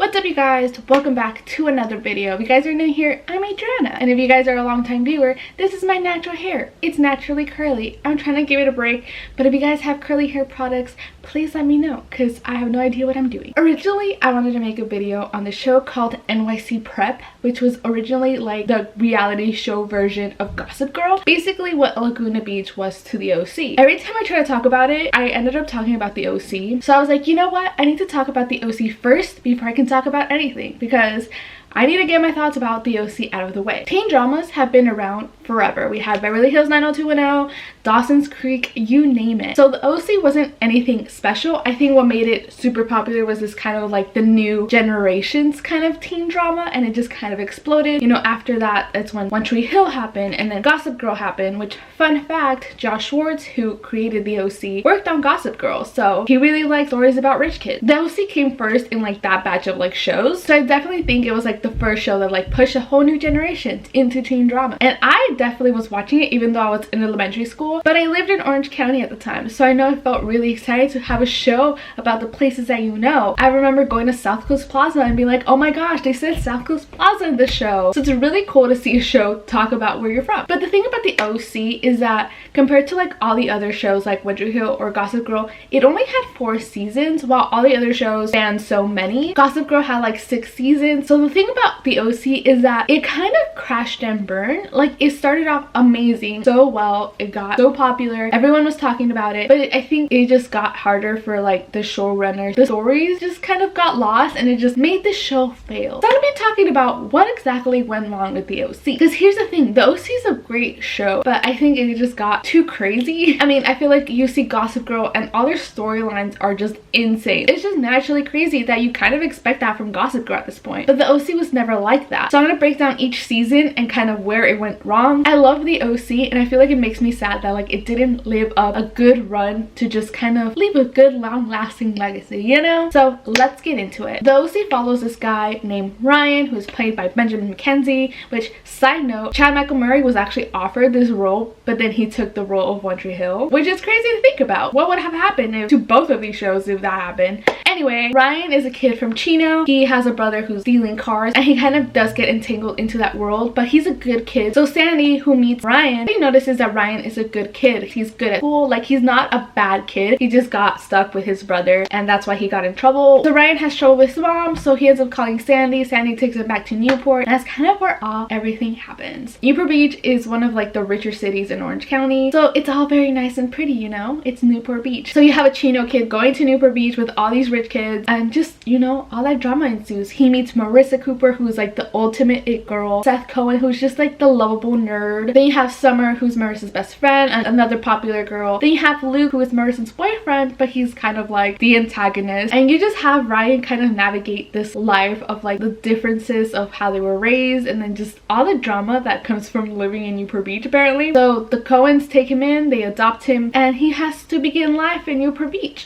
What's up, you guys? Welcome back to another video. If you guys are new here, I'm Adriana, and if you guys are a long-time viewer, this is my natural hair. It's naturally curly. I'm trying to give it a break, but if you guys have curly hair products, please let me know because I have no idea what I'm doing. Originally, I wanted to make a video on the show called NYC Prep, which was originally like the reality show version of Gossip Girl. Basically what Laguna Beach was to the OC. Every time I try to talk about it, I ended up talking about the OC. So I was like, you know what? I need to talk about the OC first before I can talk about anything, because I need to get my thoughts about the OC out of the way. Teen dramas have been around forever. We had Beverly Hills 90210, Dawson's Creek, you name it. So the OC wasn't anything special. I think what made it super popular was this kind of like the new generations kind of teen drama, and it just kind of exploded. You know, after that, that's when One Tree Hill happened, and then Gossip Girl happened, which, fun fact, Josh Schwartz, who created the OC, worked on Gossip Girl, so he really liked stories about rich kids. The OC came first in like that batch of like shows, so I definitely think it was like the first show that like pushed a whole new generation into teen drama. And I definitely was watching it even though I was in elementary school, but I lived in Orange County at the time, so I know I felt really excited to have a show about the places that you know. I remember going to South Coast Plaza and being like, oh my gosh, they said South Coast Plaza in the show. So it's really cool to see a show talk about where you're from. But the thing about the OC is that compared to like all the other shows like One Tree Hill or Gossip Girl, it only had 4 seasons, while all the other shows spanned so many. Gossip Girl had like 6 seasons. So the thing about the OC is that it kind of crashed and burned. Like, it started off amazing, so well, it got so popular, everyone was talking about it, but I think it just got harder for like the showrunners. The stories just kind of got lost, and it just made the show fail. So I'm gonna be talking about what exactly went wrong with the OC, because here's the thing, the OC is a great show, but I think it just got too crazy. I mean, I feel like you see Gossip Girl and all their storylines are just insane. It's just naturally crazy that you kind of expect that from Gossip Girl at this point, but the OC was never like that. So I'm gonna break down each season and kind of where it went wrong. I love the OC, and I feel like it makes me sad that like it didn't live up a good run to just kind of leave a good long-lasting legacy, you know? So let's get into it. The OC follows this guy named Ryan, who's played by Benjamin McKenzie, which, side note, Chad Michael Murray was actually offered this role, but then he took the role of One Tree Hill, which is crazy to think about. What would have happened to both of these shows if that happened? Anyway, Ryan is a kid from Chino. He has a brother who's stealing cars, and he kind of does get entangled into that world, but he's a good kid. So Sandy, who meets Ryan, he notices that Ryan is a good kid. He's good at school, like he's not a bad kid. He just got stuck with his brother, and that's why he got in trouble. So Ryan has trouble with his mom, so he ends up calling Sandy. Sandy takes him back to Newport, and that's kind of where everything happens. Newport Beach is one of like the richer cities in Orange County, so it's all very nice and pretty, you know? It's Newport Beach. So you have a Chino kid going to Newport Beach with all these rich kids, and just, you know, all that drama ensues. He meets Marissa Cooper, who's like the ultimate it girl, Seth Cohen, who's just like the lovable nerd. Then you have Summer, who's Marissa's best friend and another popular girl. Then you have Luke, who is Marissa's boyfriend, but he's kind of like the antagonist. And you just have Ryan kind of navigate this life of like the differences of how they were raised, and then just all the drama that comes from living in Newport Beach, apparently. So the Cohens take him in, they adopt him, and he has to begin life in Newport Beach.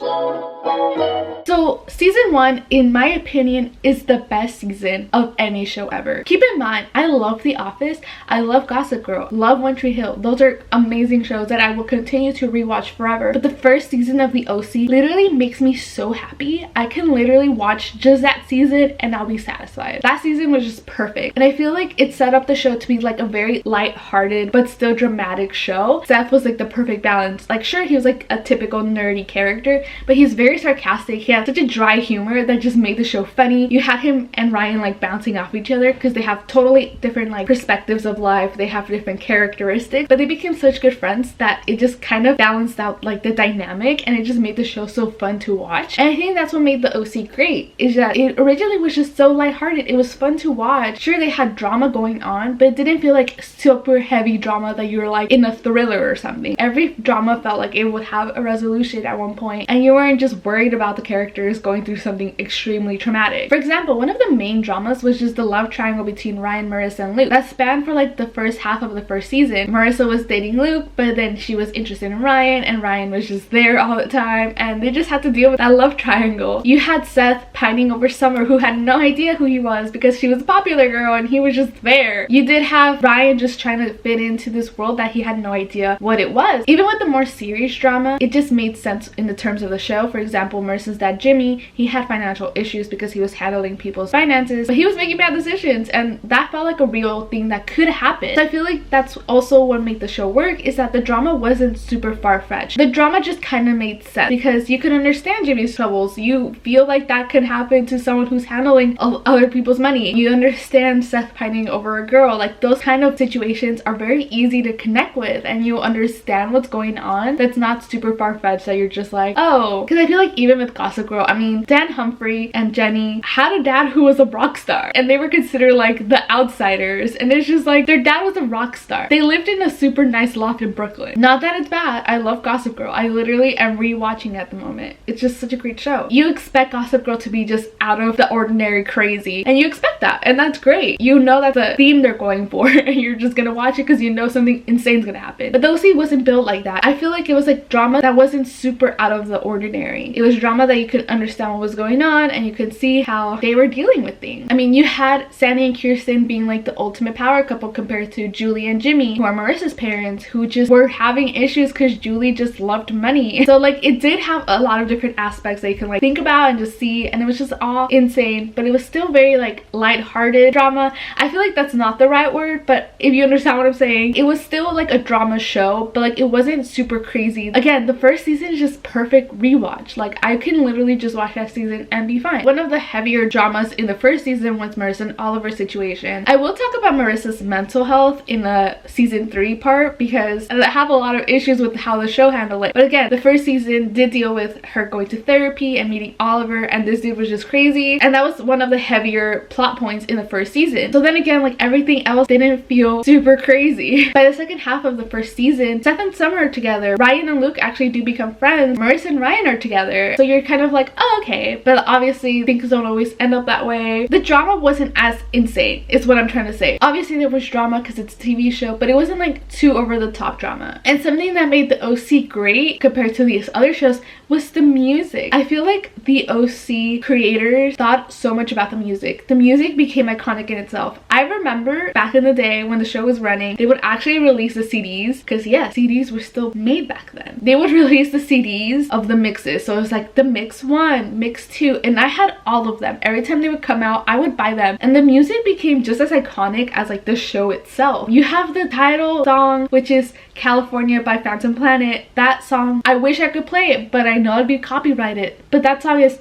So season 1, in my opinion, is the best season of any show ever. Keep in mind, I love The Office, I love Gossip Girl, love One Tree Hill. Those are amazing shows that I will continue to rewatch forever. But the first season of the OC literally makes me so happy. I can literally watch just that season and I'll be satisfied. That season was just perfect, and I feel like it set up the show to be like a very light-hearted but still dramatic show. Seth was like the perfect balance. Like, sure, he was like a typical nerdy character, but he's very sarcastic. He had such a dry humor that just made the show funny. You had him and Ryan like bouncing off each other because they have totally different like perspectives of life. They have different characteristics, but they became such good friends that it just kind of balanced out like the dynamic, and it just made the show so fun to watch. And I think that's what made the OC great, is that it originally was just so lighthearted. It was fun to watch. Sure, they had drama going on, but it didn't feel like super heavy drama that you were like in a thriller or something. Every drama felt like it would have a resolution at one point, and you weren't just worried about the characters going through something extremely traumatic. For example, one of the main dramas was just the love triangle between Ryan, Marissa, and Luke. That spanned for like the first half of the first season. Marissa was dating Luke, but then she was interested in Ryan, and Ryan was just there all the time, and they just had to deal with that love triangle. You had Seth pining over Summer, who had no idea who he was because she was a popular girl and he was just there. You did have Ryan just trying to fit into this world that he had no idea what it was. Even with the more serious drama, it just made sense in the terms of the show. For example, Marissa's dad Jimmy, he had financial issues because he was handling people's finances, but he was making bad decisions, and that felt like a real thing that could happen. So I feel like that's also what made the show work, is that the drama wasn't super far-fetched. The drama just kind of made sense because you could understand Jimmy's troubles. You feel like that could happen to someone who's handling other people's money. You understand Seth pining over a girl. Like, those kind of situations are very easy to connect with, and you understand what's going on. That's not super far-fetched that you're just like, oh. Because I feel like even with Gossip Girl, I mean, Dan Humphrey and Jenny had a dad who was a rock star, and they were considered like the outsiders, and it's just like their dad was a rock star. They lived in a super nice loft in Brooklyn. Not that it's bad. I love Gossip Girl. I literally am rewatching it at the moment. It's just such a great show. You expect Gossip Girl to be just out of the ordinary crazy, and you expect that, and that's great. You know that's a theme they're going for, and you're just gonna watch it because you know something insane's gonna happen. But the OC wasn't built like that. I feel like it was like drama that wasn't super out of the ordinary. It was drama that you could understand what was going on, and you could see how they were dealing with things. I mean, you had Sandy and Kirsten being like the ultimate power couple compared to Julie and Jimmy, who are Marissa's parents, who just were having issues because Julie just loved money. So like, it did have a lot of different aspects that you can like think about and just see, and it was just all insane, but it was still very like light-hearted drama. I feel like that's not the right word, but if you understand what I'm saying, it was still like a drama show, but like it wasn't super crazy. Again, the first season is just perfect rewatch. Like, I can literally just watch that season and be fine. One of the heavier dramas in the first season was Marissa and Oliver's situation. I will talk about Marissa's mental health in the season 3 part because I have a lot of issues with how the show handled it. But again, the first season did deal with her going to therapy and meeting Oliver, and this dude was just crazy, and that was one of the heavier plot points in the first season. So then again, like, everything else didn't feel super crazy. By the second half of the first season, Seth and Summer are together. Ryan and Luke actually do become friends. Marissa and Ryan are together. So you're kind of like, oh, okay. But obviously things don't always end up that way. The drama wasn't as insane, is what I'm trying to say. Obviously there was drama because it's a TV show, but it wasn't like too over the top drama. And something that made the OC great compared to these other shows was the music. I feel like the OC creators thought so much about the music. The music became iconic in itself. I remember back in the day when the show was running, they would actually release the CDs, because yes, CDs were still made back then. They would release the CDs of the mixes. So it was like the mix 1, mix 2, and I had all of them. Every time they would come out, I would buy them, and the music became just as iconic as like the show itself. You have the title song, which is California by Phantom Planet. That song, I wish I could play it, but I know it'd be copyrighted. But that song is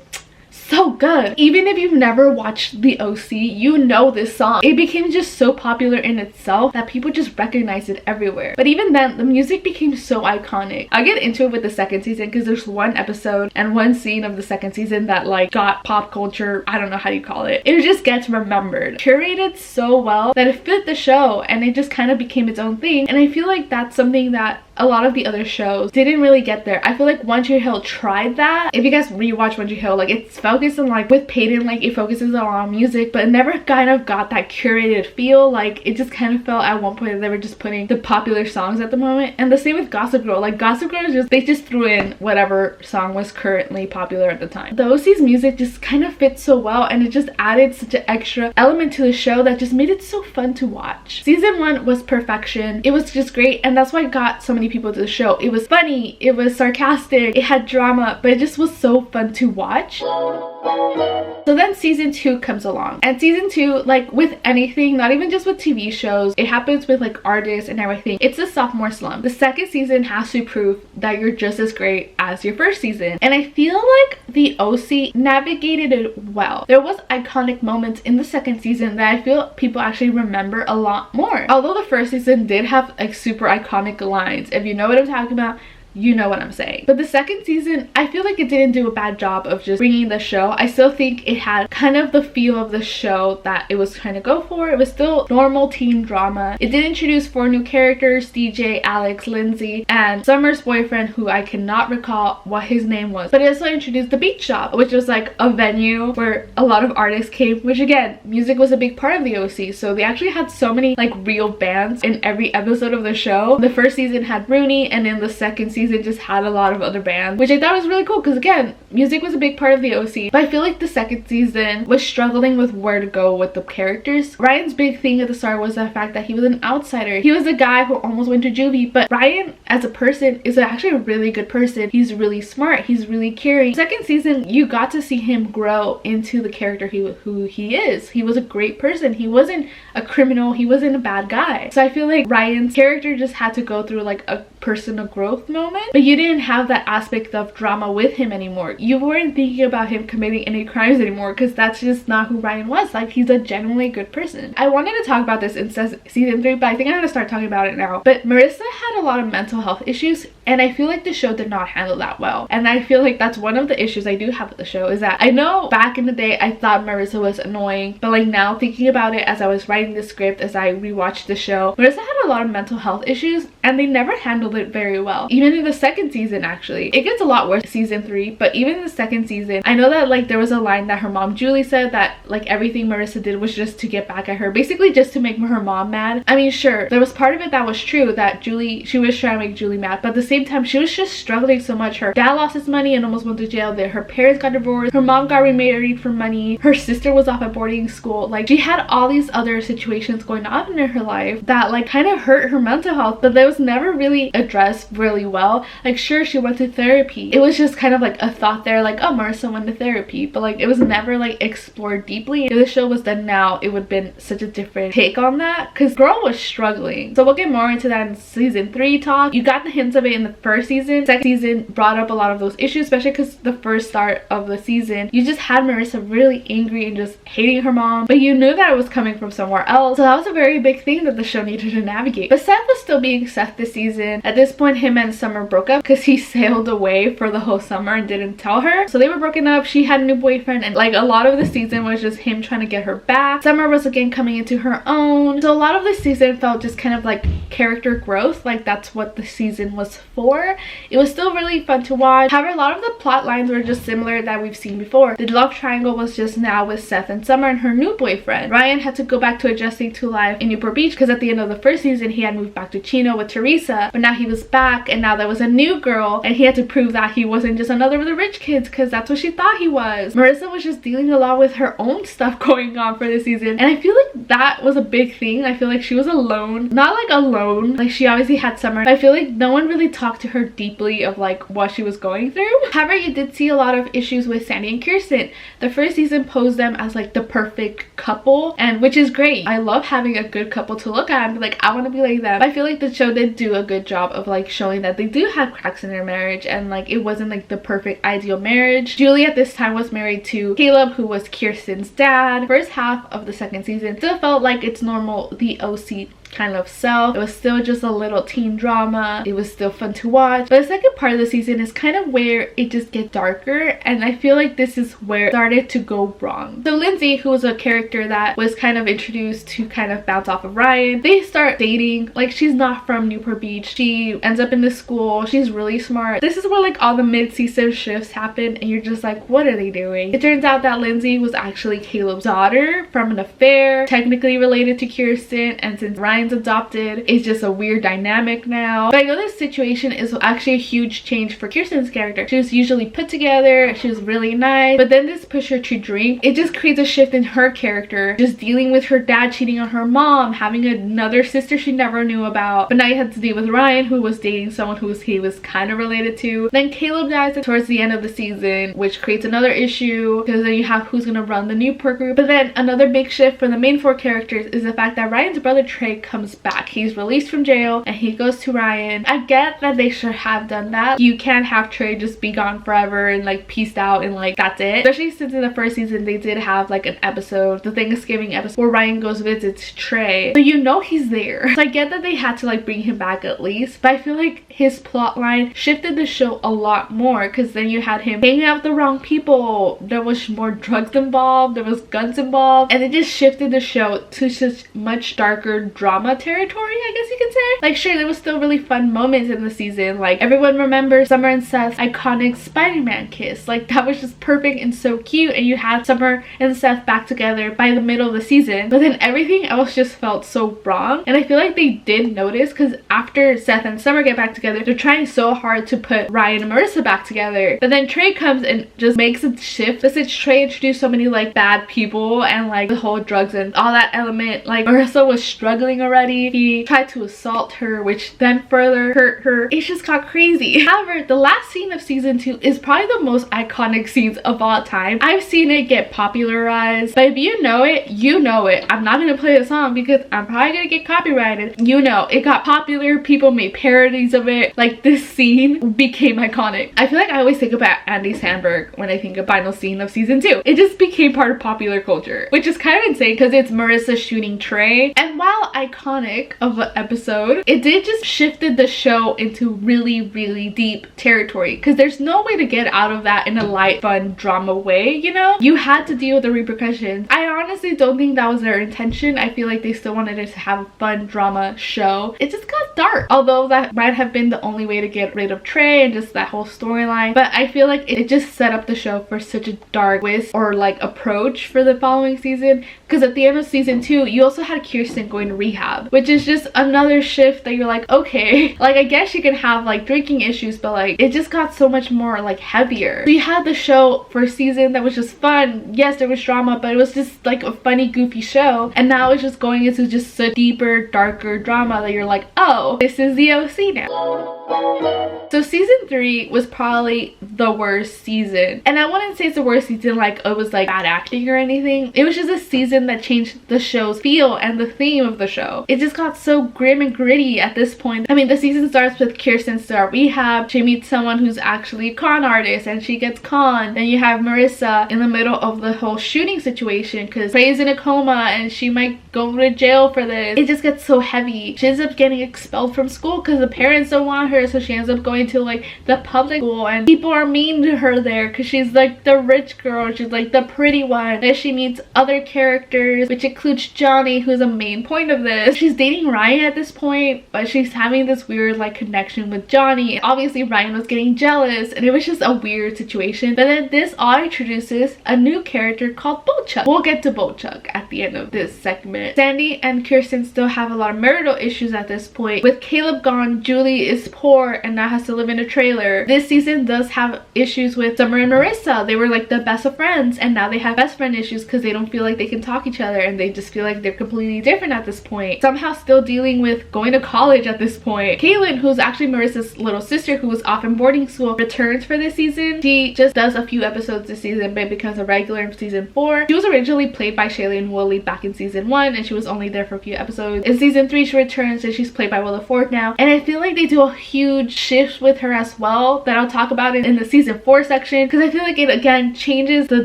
so good. Even if you've never watched the OC, you know this song. It became just so popular in itself that people just recognize it everywhere. But even then, the music became so iconic. I'll get into it with the second season because there's one episode and one scene of the second season that like got pop culture, I don't know how you call it. It just gets remembered. Curated so well that it fit the show, and it just kind of became its own thing. And I feel like that's something that a lot of the other shows didn't really get there. I feel like One Tree Hill tried that. If you guys rewatch One Tree Hill, like, it's focused on like, with Peyton, like, it focuses on music, but it never kind of got that curated feel. Like, it just kind of felt at one point that they were just putting the popular songs at the moment. And the same with Gossip Girl. Like, Gossip Girl is just, they just threw in whatever song was currently popular at the time. The OC's music just kind of fits so well, and it just added such an extra element to the show that just made it so fun to watch. Season 1 was perfection. It was just great, and that's why it got so many people to the show. It was funny, it was sarcastic, it had drama, but it just was so fun to watch. So then season 2 comes along, and season 2, like with anything, not even just with TV shows, it happens with like artists and everything, it's a sophomore slump. The second season has to prove that you're just as great as your first season, and I feel like the OC navigated it well. There was iconic moments in the second season that I feel people actually remember a lot more. Although the first season did have like super iconic lines, if you know what I'm talking about, you know what I'm saying. But the second season, I feel like it didn't do a bad job of just bringing the show. I still think it had kind of the feel of the show that it was trying to go for. It was still normal teen drama. It did introduce 4 new characters: DJ, Alex, Lindsay, and Summer's boyfriend, who I cannot recall what his name was. But it also introduced the Beach Shop, which was like a venue where a lot of artists came, which again, music was a big part of the OC. So they actually had so many like real bands in every episode of the show. The first season had Rooney, and then the second season just had a lot of other bands, which I thought was really cool because again, music was a big part of the OC. But I feel like the second season was struggling with where to go with the characters. Ryan's big thing at the start was the fact that he was an outsider. He was a guy who almost went to juvie, but Ryan as a person is actually a really good person. He's really smart. He's really caring. Second season, you got to see him grow into the character who he is. He was a great person. He wasn't a criminal. He wasn't a bad guy. So I feel like Ryan's character just had to go through like a personal growth moment, but you didn't have that aspect of drama with him anymore. You weren't thinking about him committing any crimes anymore because that's just not who Ryan was. Like, he's a genuinely good person. I wanted to talk about this in season 3, but I think I'm gonna start talking about it now. But Marissa had a lot of mental health issues, and I feel like the show did not handle that well. And I feel like that's one of the issues I do have with the show, is that I know back in the day I thought Marissa was annoying, but like now thinking about it as I was writing the script, as I rewatched the show, Marissa had a lot of mental health issues and they never handled it very well. Even in the second season, actually. It gets a lot worse in season 3, but even in the second season, I know that like there was a line that her mom Julie said that like everything Marissa did was just to get back at her, basically just to make her mom mad. I mean, sure, there was part of it that was true, that she was trying to make Julie mad, but at the same time she was just struggling so much. Her dad lost his money and almost went to jail. Her parents got divorced, her mom got remarried for money, her sister was off at boarding school. Like, she had all these other situations going on in her life that like kind of hurt her mental health, but that was never really addressed really well. Like, sure, she went to therapy. It was just kind of like a thought there, like, oh, Marissa went to therapy, but like it was never like explored deeply. If the show was done now, it would have been such a different take on that, because girl was struggling. So we'll get more into that in season 3 talk. You got the hints of it in the first season. Second season brought up a lot of those issues, especially because the first start of the season, you just had Marissa really angry and just hating her mom, but you knew that it was coming from somewhere else. So that was a very big thing that the show needed to navigate. But Seth was still being Seth this season. At this point, him and Summer broke up because he sailed away for the whole summer and didn't tell her. So they were broken up. She had a new boyfriend, and like a lot of the season was just him trying to get her back. Summer was again coming into her own. So a lot of the season felt just kind of like character growth. Like, that's what the season was for. It was still really fun to watch. However, a lot of the plot lines were just similar that we've seen before. The love triangle was just now with Seth and Summer and her new boyfriend. Ryan had to go back to adjusting to life in Newport Beach because at the end of the first season he had moved back to Chino with Teresa, but now he was back and now there was a new girl and he had to prove that he wasn't just another of the rich kids, because that's what she thought he was. Marissa was just dealing a lot with her own stuff going on for this season, and I feel like that was a big thing. I feel like she was alone. Not like alone, like she obviously had Summer, but I feel like no one really talked to her deeply of like what she was going through. However, you did see a lot of issues with Sandy and Kirsten. The first season posed them as like the perfect couple, and which is great. I love having a good couple to look at and be like, I want to be like them. But I feel like the show did do a good job of like showing that they do have cracks in their marriage, and like it wasn't like the perfect ideal marriage. Julie at this time was married to Caleb, who was Kirsten's dad. First half of the second season still felt like it's normal, the OC kind of self. It was still just a little teen drama. It was still fun to watch. But the second part of the season is kind of where it just gets darker, and I feel like this is where it started to go wrong. So Lindsay, who was a character that was kind of introduced to kind of bounce off of Ryan, they start dating. Like, she's not from Newport Beach. She ends up in this school. She's really smart. This is where like all the mid-season shifts happen and you're just like, what are they doing? It turns out that Lindsay was actually Caleb's daughter from an affair, technically related to Kirsten, and since Ryan's adopted, it's just a weird dynamic now. But I know this situation is actually a huge change for Kirsten's character. She was usually put together, she was really nice, but then this pushed her to drink. It just creates a shift in her character, just dealing with her dad cheating on her mom, having another sister she never knew about, but now you had to deal with Ryan, who was dating someone who he was kind of related to. Then Caleb dies towards the end of the season, which creates another issue because then you have who's gonna run the Newport group. But then another big shift for the main 4 characters is the fact that Ryan's brother Trey comes back. He's released from jail and he goes to Ryan. I get that they should have done that. You can't have Trey just be gone forever and like peaced out and like that's it. Especially since in the first season they did have like an episode, the Thanksgiving episode, where Ryan goes visits Trey. So you know he's there. So I get that they had to like bring him back at least, but I feel like his plot line shifted the show a lot more, because then you had him hanging out with the wrong people. There was more drugs involved, there was guns involved, and it just shifted the show to such much darker drama territory, I guess you could say. Like sure, there was still really fun moments in the season. Like everyone remembers Summer and Seth's iconic Spider-Man kiss. Like that was just perfect and so cute, and you had Summer and Seth back together by the middle of the season, but then everything else just felt so wrong. And I feel like they did notice, because after Seth and Summer get back together, they're trying so hard to put Ryan and Marissa back together, but then Trey comes and just makes a shift. Since Trey introduced so many like bad people and like the whole drugs and all that element, like Marissa was struggling already. He tried to assault her, which then further hurt her. It just got crazy. However, the last scene of season 2 is probably the most iconic scenes of all time. I've seen it get popularized, but if you know it, you know it. I'm not gonna play the song because I'm probably gonna get copyrighted. You know, it got popular, people made parodies of it. Like this scene became iconic. I feel like I always think about Andy Samberg when I think of final scene of season 2. It just became part of popular culture, which is kind of insane because it's Marissa shooting Trey. And while iconic of an episode, it did just shifted the show into really, really deep territory, because there's no way to get out of that in a light, fun drama way, you know? You had to deal with the repercussions. I honestly don't think that was their intention. I feel like they still wanted it to have a fun drama show. It just got dark, although that might have been the only way to get rid of Trey and just that whole storyline. But I feel like it just set up the show for such a dark twist or like approach for the following season, because at the end of season 2 you also had Kirsten going to rehab, which is just another shift that you're like, okay, like I guess you can have like drinking issues, but like it just got so much more like heavier. So you had the show for a season that was just fun. Yes, there was drama, but it was just like a funny, goofy show, and now it's just going into just a deeper, darker drama that you're like, oh, this is the OC now. So season 3 was probably the worst season, and I wouldn't say it's the worst season like it was like bad acting or anything. It was just a season that changed the show's feel and the theme of the show. It just got so grim and gritty at this point. I mean, the season starts with Kirsten start rehab. She meets someone who's actually a con artist and she gets conned. Then you have Marissa in the middle of the whole shooting situation because Trey's in a coma and she might go to jail for this. It just gets so heavy. She ends up getting expelled from school because the parents don't want her, so she ends up going to like the public school, and people are mean to her there because she's like the rich girl, she's like the pretty one. Then she meets other characters, which includes Johnny, who's a main point of this. She's dating Ryan at this point, but she's having this weird like connection with Johnny. Obviously Ryan was getting jealous, and it was just a weird situation. But then this all introduces a new character called Bochuck. We'll get to Bochuck at the end of this segment. Sandy and Kirsten still have a lot of marital issues at this point. With Caleb gone, Julie is poor and now has to live in a trailer. This season does have issues with Summer and Marissa. They were like the best of friends, and now they have best friend issues because they don't feel like they can talk each other, and they just feel like they're completely different at this point. Somehow still dealing with going to college at this point. Kaylin, who's actually Marissa's little sister who was off in boarding school, returns for this season. She just does a few episodes this season but becomes a regular in season 4. She was originally played by Shailene Woodley back in season 1, and she was only there for a few episodes. In season 3 she returns and she's played by Willa Ford now, and I feel like they do a huge shift with her as well that I'll talk about in the season 4 section, because I feel like it again changes the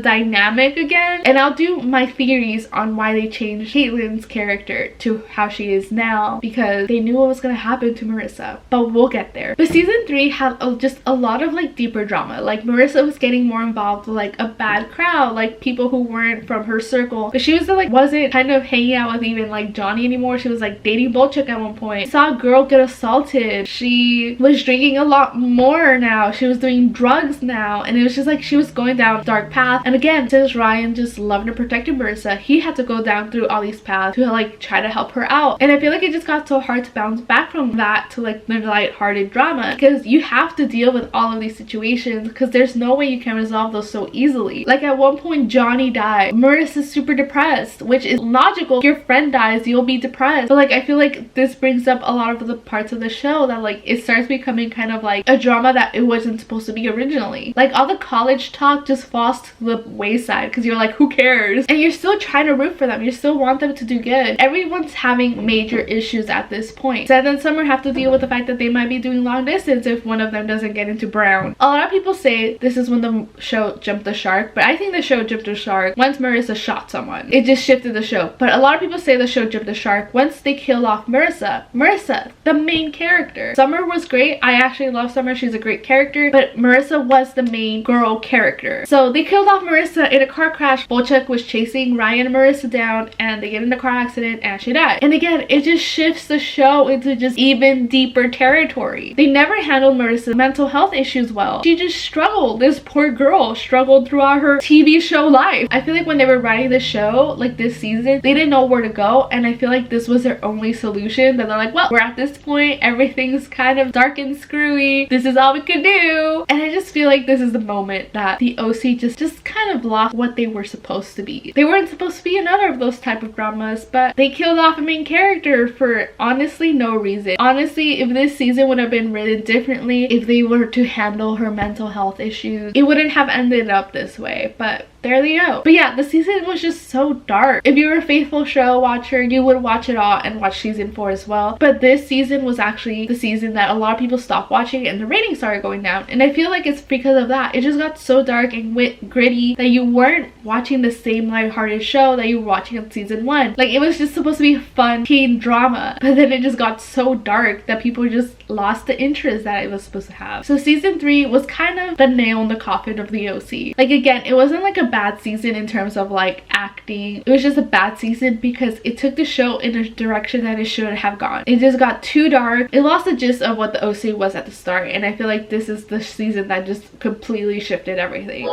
dynamic again, and I'll do my theories on why they changed Caitlin's character to how she is now, because they knew what was going to happen to Marissa, but we'll get there. But season 3 had just a lot of like deeper drama. Like Marissa was getting more involved with like a bad crowd, like people who weren't from her circle, but she was like wasn't kind of hanging out with even like Johnny anymore. She was like dating Bochuck at one point. Saw a girl get assaulted. She was drinking a lot more now. She was doing drugs now, and it was just like she was going down a dark path. And again, since Ryan just loved and protected Marissa, he had to go down through all these paths to like try to help her out. And I feel like it just got so hard to bounce back from that to like the light-hearted drama, because you have to deal with all of these situations because there's no way you can resolve those so easily. Like at one point Johnny died. Marissa's super depressed, which is logical. If your friend dies, you'll be depressed. But like I feel like this brings up a lot of the parts of the show that like is starts becoming kind of like a drama that it wasn't supposed to be originally. Like all the college talk just falls to the wayside because you're like, who cares? And you're still trying to root for them. You still want them to do good. Everyone's having major issues at this point. Seth and Summer have to deal with the fact that they might be doing long distance if one of them doesn't get into Brown. A lot of people say this is when the show jumped the shark, but I think the show jumped the shark once Marissa shot someone. It just shifted the show. But a lot of people say the show jumped the shark once they killed off Marissa. Marissa, the main character. Summer was great. I actually love Summer. She's a great character, but Marissa was the main girl character. So they killed off Marissa in a car crash. Bolchuk was chasing Ryan and Marissa down, and they get in a car accident and she died. And again, it just shifts the show into just even deeper territory. They never handled Marissa's mental health issues well. She just struggled. This poor girl struggled throughout her TV show life. I feel like when they were writing the show, like this season, they didn't know where to go, and I feel like this was their only solution. That they're like, well, we're at this point, everything's kind of dark and screwy, this is all we could do. And I just feel like this is the moment that the OC just kind of lost what they were supposed to be. They weren't supposed to be another of those type of dramas, but they killed off a main character for honestly no reason. Honestly, if this season would have been written differently, if they were to handle her mental health issues, it wouldn't have ended up this way. But there they go. But yeah, the season was just so dark. If you were a faithful show watcher, you would watch it all and watch season 4 as well. But this season was actually the season that a lot of people stopped watching and the ratings started going down. And I feel like it's because of that. It just got so dark and gritty that you weren't watching the same lighthearted show that you were watching in season 1. Like, it was just supposed to be fun teen drama, but then it just got so dark that people just lost the interest that it was supposed to have. So season 3 was kind of the nail in the coffin of the OC. Like, again, it wasn't like a bad season in terms of like acting. It was just a bad season because it took the show in a direction that it shouldn't have gone. It just got too dark. It lost the gist of what the OC was at the start, and I feel like this is the season that just completely shifted everything.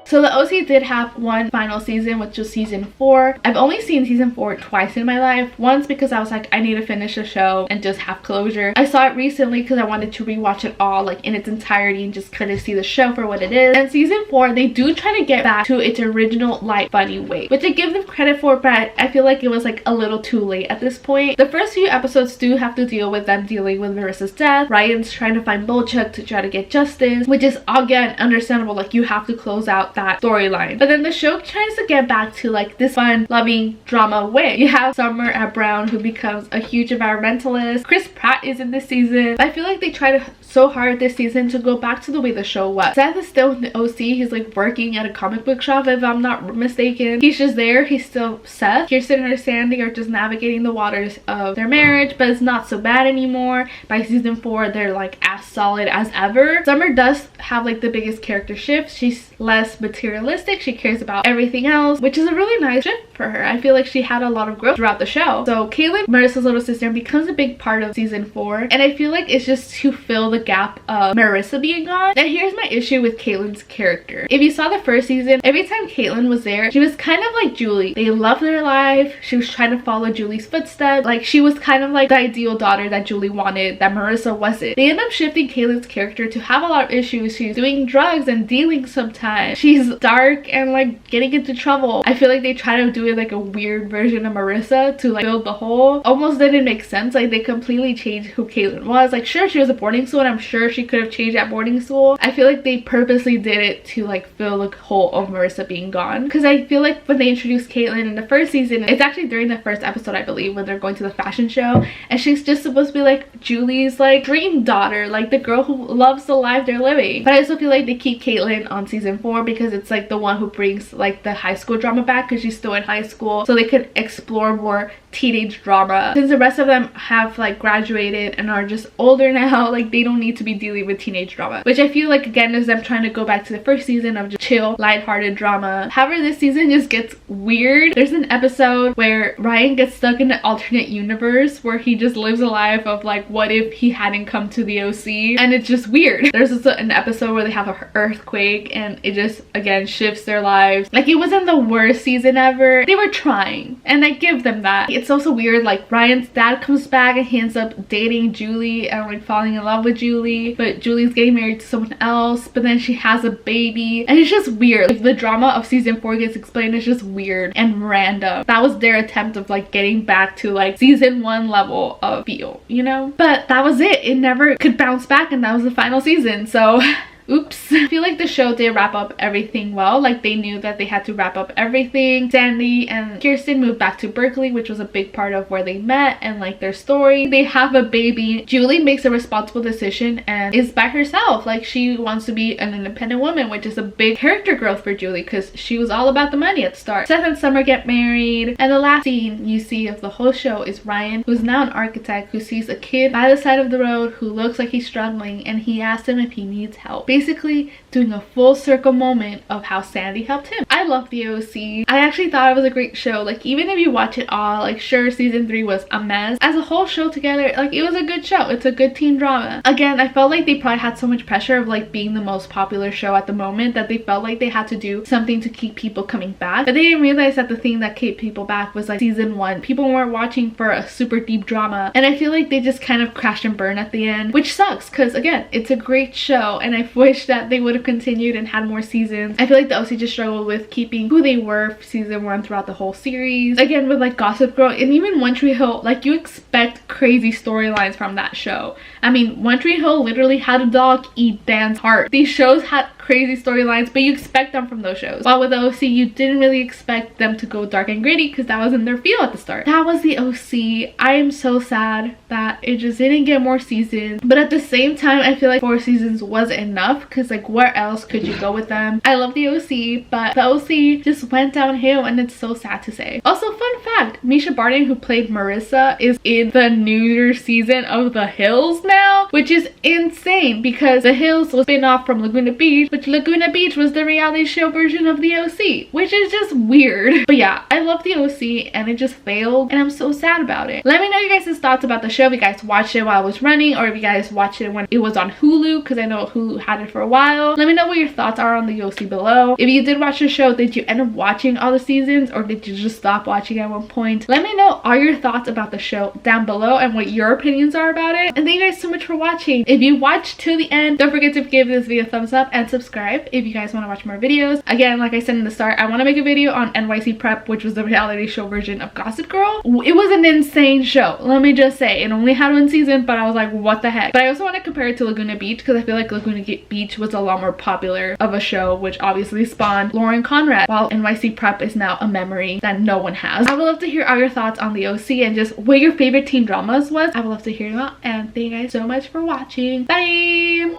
So the OC did have one final season, which was season 4. I've only seen season 4 twice in my life. Once because I was like, I need to finish the show and just have closure. I saw it recently because I wanted to rewatch it all like in its entirety and just kind of see the show for what it is. And season 4, they do try to get back to its original light funny way, which I give them credit for, but I feel like it was like a little too late at this point. The first few episodes do have to deal with them dealing with Marissa's death. Ryan's trying to find Bolchuk to try to get justice, which is again understandable. Like, you have to close out that storyline. But then the show tries to get back to like this fun, loving drama way. You have Summer at Brown, who becomes a huge environmentalist. Chris Pratt is in this season. I feel like they tried so hard this season to go back to the way the show was. Seth is still in the OC. He's like working at a comic book shop, if I'm not mistaken. He's just there. He's still Seth. Kirsten and Sandy are just navigating the waters of their marriage, but it's not so bad anymore. By season 4, they're like as solid as ever. Summer does have like the biggest character shift. She's less materialistic. She cares about everything else, which is a really nice shift for her. I feel like she had a lot of growth throughout the show. So Caitlin, Marissa's little sister, becomes a big part of season 4, and I feel like it's just to fill the gap of Marissa being gone. Now here's my issue with Caitlin's character. If you saw the first season, every time Caitlin was there, she was kind of like Julie. They loved their life. She was trying to follow Julie's footsteps. Like, she was kind of like the ideal daughter that Julie wanted, that Marissa wasn't. They end up shifting Caitlin's character to have a lot of issues. She's doing drugs and dealing sometimes. She's dark and like getting into trouble. I feel like they try to do it like a weird version of Marissa to like fill the hole. Almost didn't make sense. Like, they completely changed who Caitlin was. Like, sure, she was a boarding school, and I'm sure she could have changed at boarding school. I feel like they purposely did it to like fill the hole of Marissa being gone, because I feel like when they introduced Caitlin in the first season, it's actually during the first episode, I believe, when they're going to the fashion show, and she's just supposed to be like Julie's like dream daughter, like the girl who loves the life they're living. But I also feel like they keep Caitlin on season 4 because it's like the one who brings like the high school drama back, because she's still in high school, so they could explore more teenage drama. Since the rest of them have like graduated and are just older now, like they don't need to be dealing with teenage drama, which I feel like again is them trying to go back to the first season of just chill, lighthearted drama. However, this season just gets weird. There's an episode where Ryan gets stuck in an alternate universe where he just lives a life of like, what if he hadn't come to the OC, and it's just weird. There's also an episode where they have an earthquake, and it just again shifts their lives. Like, it wasn't the worst season ever. They were trying, and I give them that. It's also weird, like Ryan's dad comes back and he ends up dating Julie and like falling in love with Julie, but Julie's getting married to someone else, but then she has a baby, and it's just just weird. Like, the drama of season 4 gets explained is just weird and random. That was their attempt of like getting back to like season 1 level of feel, you know? But that was it. It never could bounce back, and that was the final season. So oops. I feel like the show did wrap up everything well. Like, they knew that they had to wrap up everything. Sandy and Kirsten moved back to Berkeley, which was a big part of where they met and like their story. They have a baby. Julie makes a responsible decision and is by herself. Like, she wants to be an independent woman, which is a big character growth for Julie because she was all about the money at the start. Seth and Summer get married, and the last scene you see of the whole show is Ryan, who's now an architect, who sees a kid by the side of the road who looks like he's struggling, and he asks him if he needs help. Basically doing a full circle moment of how Sandy helped him. I love the OC. I actually thought it was a great show. Like, even if you watch it all, like, sure, season 3 was a mess, as a whole show together, like, it was a good show. It's a good teen drama. Again, I felt like they probably had so much pressure of like being the most popular show at the moment that they felt like they had to do something to keep people coming back, but they didn't realize that the thing that kept people back was like season 1. People weren't watching for a super deep drama, and I feel like they just kind of crashed and burned at the end, which sucks because again, it's a great show and I wish that they would have continued and had more seasons. I feel like the OC just struggled with keeping who they were for season 1 throughout the whole series. Again, with like Gossip Girl and even One Tree Hill, like, you expect crazy storylines from that show. I mean, One Tree Hill literally had a dog eat Dan's heart. These shows had crazy storylines, but you expect them from those shows. While with the OC, you didn't really expect them to go dark and gritty because that wasn't their feel at the start. That was the OC. I am so sad that it just didn't get more seasons, but at the same time, I feel like 4 seasons wasn't enough because like, where else could you go with them? I love the OC, but the OC just went downhill, and it's so sad to say. Also, fun fact, Misha Barton, who played Marissa, is in the newer season of The Hills now, which is insane because The Hills was spin-off from Laguna Beach, which Laguna Beach was the reality show version of the OC, which is just weird. But yeah, I love the OC and it just failed, and I'm so sad about it. Let me know you guys' thoughts about the show, if you guys watched it while it was running, or if you guys watched it when it was on Hulu, because I know Hulu had it for a while. Let me know what your thoughts are on the OC below. If you did watch the show, did you end up watching all the seasons, or did you just stop watching at one point? Let me know all your thoughts about the show down below and what your opinions are about it. And thank you guys so much for watching. If you watched till the end, don't forget to give this video a thumbs up and subscribe if you guys want to watch more videos. Again, like I said in the start, I want to make a video on NYC Prep, which was the reality show version of Gossip Girl. It was an insane show, let me just say. It only had 1 season, but I was like, what the heck? But I also want to compare it to Laguna Beach because I feel like Laguna Beach was a lot more popular of a show, which obviously spawned Lauren Conrad, while NYC Prep is now a memory that no one has. I would love to hear all your thoughts on the OC and just what your favorite teen dramas was. I would love to hear that, and thank you guys so much for watching. Bye!